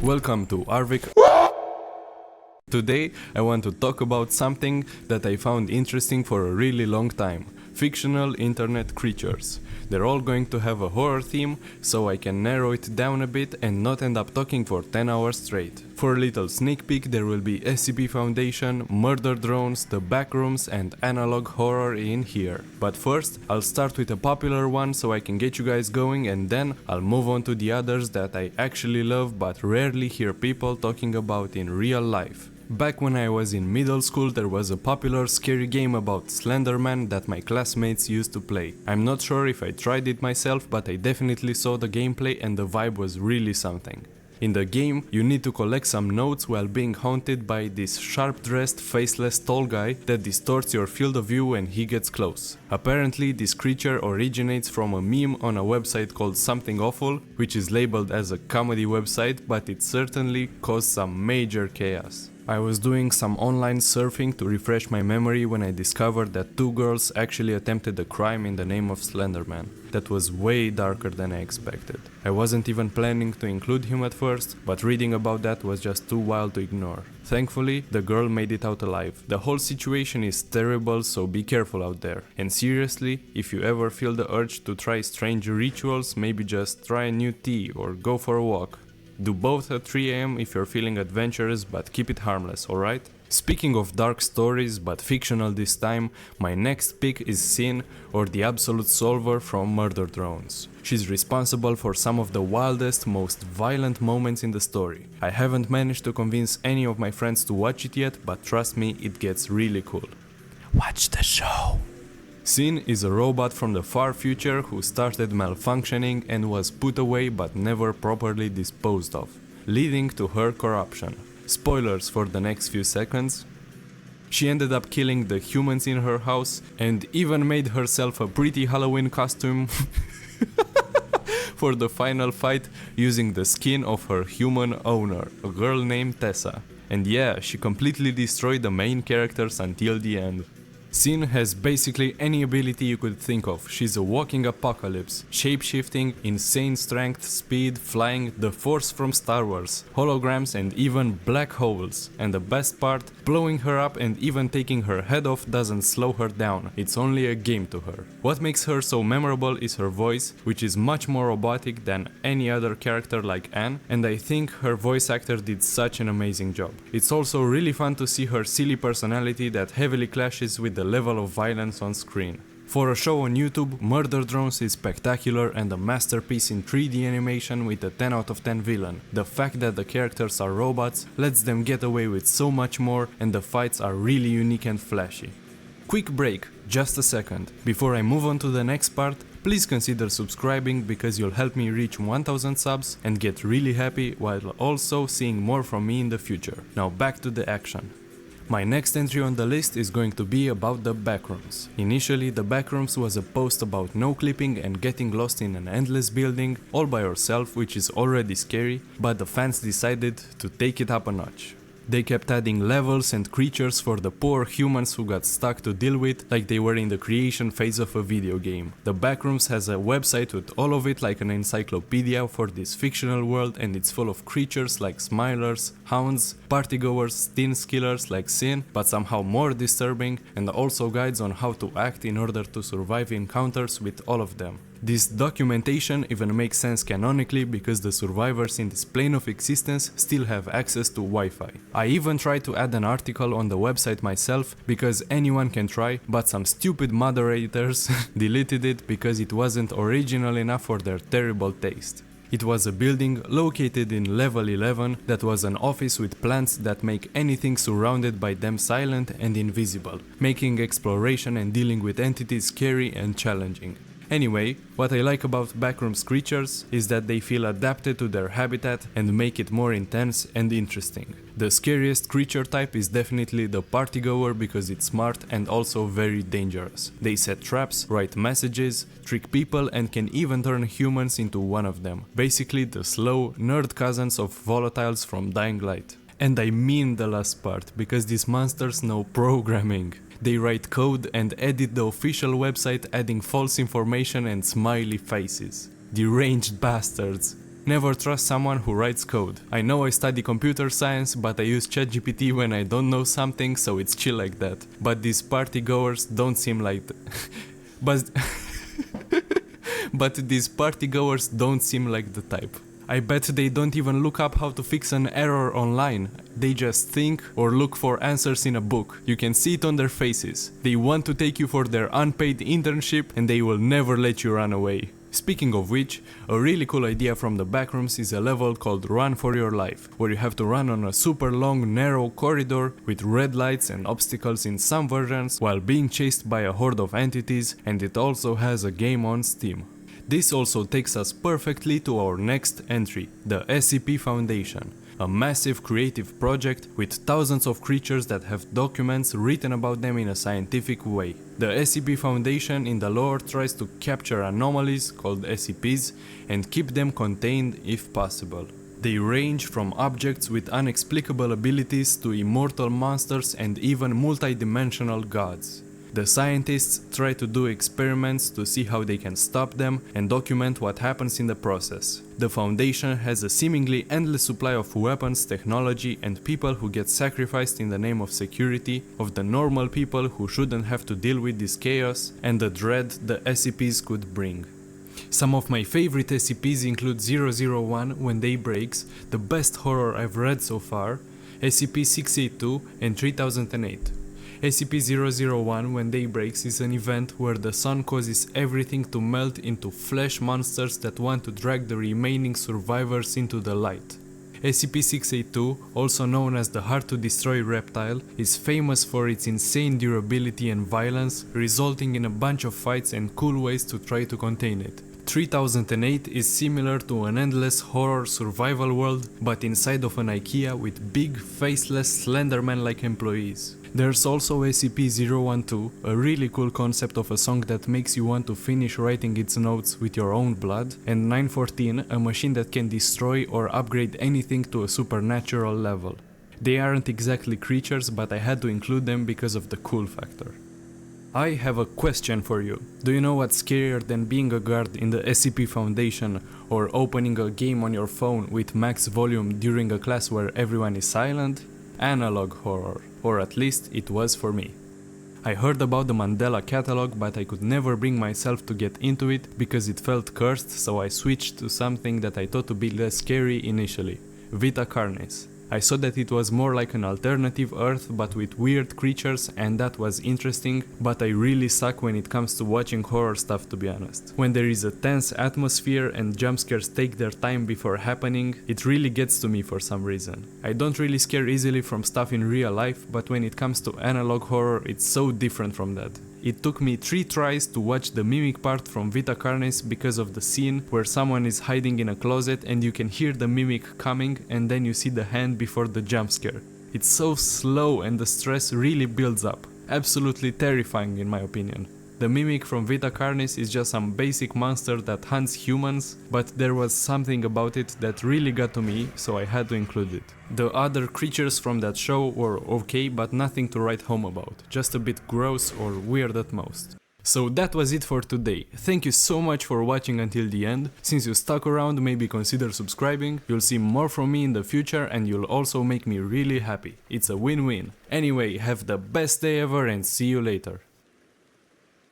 Welcome to Arvik. Today I want to talk about something that I found interesting for a really long time. Fictional internet creatures. They're all going to have a horror theme, so I can narrow it down a bit and not end up talking for 10 hours straight. For a little sneak peek, there will be SCP Foundation, murder drones, the Backrooms and analog horror in here. But first, I'll start with a popular one so I can get you guys going, and then I'll move on to the others that I actually love but rarely hear people talking about in real life. Back when I was in middle school, there was a popular scary game about Slenderman that my classmates used to play. I'm not sure if I tried it myself, but I definitely saw the gameplay and the vibe was really something. In the game, you need to collect some notes while being haunted by this sharp-dressed, faceless tall guy that distorts your field of view when he gets close. Apparently, this creature originates from a meme on a website called Something Awful, which is labeled as a comedy website, but it certainly caused some major chaos. I was doing some online surfing to refresh my memory when I discovered that two girls actually attempted a crime in the name of Slenderman. That was way darker than I expected. I wasn't even planning to include him at first, but reading about that was just too wild to ignore. Thankfully, the girl made it out alive. The whole situation is terrible, so be careful out there. And seriously, if you ever feel the urge to try strange rituals, maybe just try a new tea or go for a walk. Do both at 3 AM if you're feeling adventurous, but keep it harmless, alright? Speaking of dark stories, but fictional this time, my next pick is Cyn, or the Absolute Solver from Murder Drones. She's responsible for some of the wildest, most violent moments in the story. I haven't managed to convince any of my friends to watch it yet, but trust me, it gets really cool. Watch the show! Cyn is a robot from the far future who started malfunctioning and was put away but never properly disposed of, leading to her corruption. Spoilers for the next few seconds. She ended up killing the humans in her house and even made herself a pretty Halloween costume for the final fight using the skin of her human owner, a girl named Tessa. And yeah, she completely destroyed the main characters until the end. Cyn has basically any ability you could think of. She's a walking apocalypse, shape-shifting, insane strength, speed, flying, the Force from Star Wars, holograms and even black holes. And the best part, blowing her up and even taking her head off doesn't slow her down, it's only a game to her. What makes her so memorable is her voice, which is much more robotic than any other character like Anne, and I think her voice actor did such an amazing job. It's also really fun to see her silly personality that heavily clashes with the level of violence on screen. For a show on YouTube, Murder Drones is spectacular and a masterpiece in 3D animation with a 10 out of 10 villain. The fact that the characters are robots lets them get away with so much more, and the fights are really unique and flashy. Quick break, just a second. Before I move on to the next part, please consider subscribing because you'll help me reach 1000 subs and get really happy while also seeing more from me in the future. Now back to the action. My next entry on the list is going to be about the Backrooms. Initially, the Backrooms was a post about no clipping and getting lost in an endless building all by yourself, which is already scary, but the fans decided to take it up a notch. They kept adding levels and creatures for the poor humans who got stuck to deal with, like they were in the creation phase of a video game. The Backrooms has a website with all of it like an encyclopedia for this fictional world, and it's full of creatures like smilers, hounds, partygoers, teen killers like Cyn, but somehow more disturbing, and also guides on how to act in order to survive encounters with all of them. This documentation even makes sense canonically because the survivors in this plane of existence still have access to Wi-Fi. I even tried to add an article on the website myself because anyone can try, but some stupid moderators deleted it because it wasn't original enough for their terrible taste. It was a building located in level 11 that was an office with plants that make anything surrounded by them silent and invisible, making exploration and dealing with entities scary and challenging. Anyway, what I like about Backrooms creatures is that they feel adapted to their habitat and make it more intense and interesting. The scariest creature type is definitely the partygoer because it's smart and also very dangerous. They set traps, write messages, trick people and can even turn humans into one of them. Basically the slow, nerd cousins of volatiles from Dying Light. And I mean the last part, because these monsters know programming. They write code and edit the official website adding false information and smiley faces. Deranged bastards. Never trust someone who writes code. I know I study computer science, but I use ChatGPT when I don't know something, so it's chill like that. But these party goers don't seem like but but these party goers don't seem like the type. I bet they don't even look up how to fix an error online. They just think or look for answers in a book. You can see it on their faces. They want to take you for their unpaid internship and they will never let you run away. Speaking of which, a really cool idea from the Backrooms is a level called Run for Your Life, where you have to run on a super long narrow corridor with red lights and obstacles in some versions while being chased by a horde of entities, and it also has a game on Steam. This also takes us perfectly to our next entry, the SCP Foundation, a massive creative project with thousands of creatures that have documents written about them in a scientific way. The SCP Foundation in the lore tries to capture anomalies, called SCPs, and keep them contained if possible. They range from objects with inexplicable abilities to immortal monsters and even multi-dimensional gods. The scientists try to do experiments to see how they can stop them and document what happens in the process. The Foundation has a seemingly endless supply of weapons, technology, and people who get sacrificed in the name of security, of the normal people who shouldn't have to deal with this chaos, and the dread the SCPs could bring. Some of my favorite SCPs include 001 When Day Breaks, the best horror I've read so far, SCP-682, and 3008. SCP-001 When Day Breaks is an event where the sun causes everything to melt into flesh monsters that want to drag the remaining survivors into the light. SCP-682, also known as the Hard to Destroy reptile, is famous for its insane durability and violence, resulting in a bunch of fights and cool ways to try to contain it. 3008 is similar to an endless horror survival world, but inside of an IKEA with big, faceless Slenderman-like employees. There's also SCP-012, a really cool concept of a song that makes you want to finish writing its notes with your own blood, and 914, a machine that can destroy or upgrade anything to a supernatural level. They aren't exactly creatures, but I had to include them because of the cool factor. I have a question for you. Do you know what's scarier than being a guard in the SCP Foundation or opening a game on your phone with max volume during a class where everyone is silent? Analog horror, or at least it was for me. I heard about the Mandela catalog, but I could never bring myself to get into it because it felt cursed, so I switched to something that I thought to be less scary initially, Vita Carnis. I saw that it was more like an alternative Earth but with weird creatures, and that was interesting, but I really suck when it comes to watching horror stuff, to be honest. When there is a tense atmosphere and jump scares take their time before happening, it really gets to me for some reason. I don't really scare easily from stuff in real life, but when it comes to analog horror, it's so different from that. It took me 3 tries to watch the mimic part from Vita Carnis because of the scene where someone is hiding in a closet and you can hear the mimic coming and then you see the hand before the jump scare. It's so slow and the stress really builds up. Absolutely terrifying in my opinion. The mimic from Vita Carnis is just some basic monster that hunts humans, but there was something about it that really got to me, so I had to include it. The other creatures from that show were okay, but nothing to write home about, just a bit gross or weird at most. So that was it for today. Thank you so much for watching until the end. Since you stuck around, maybe consider subscribing. You'll see more from me in the future and you'll also make me really happy. It's a win-win. Anyway, have the best day ever and see you later.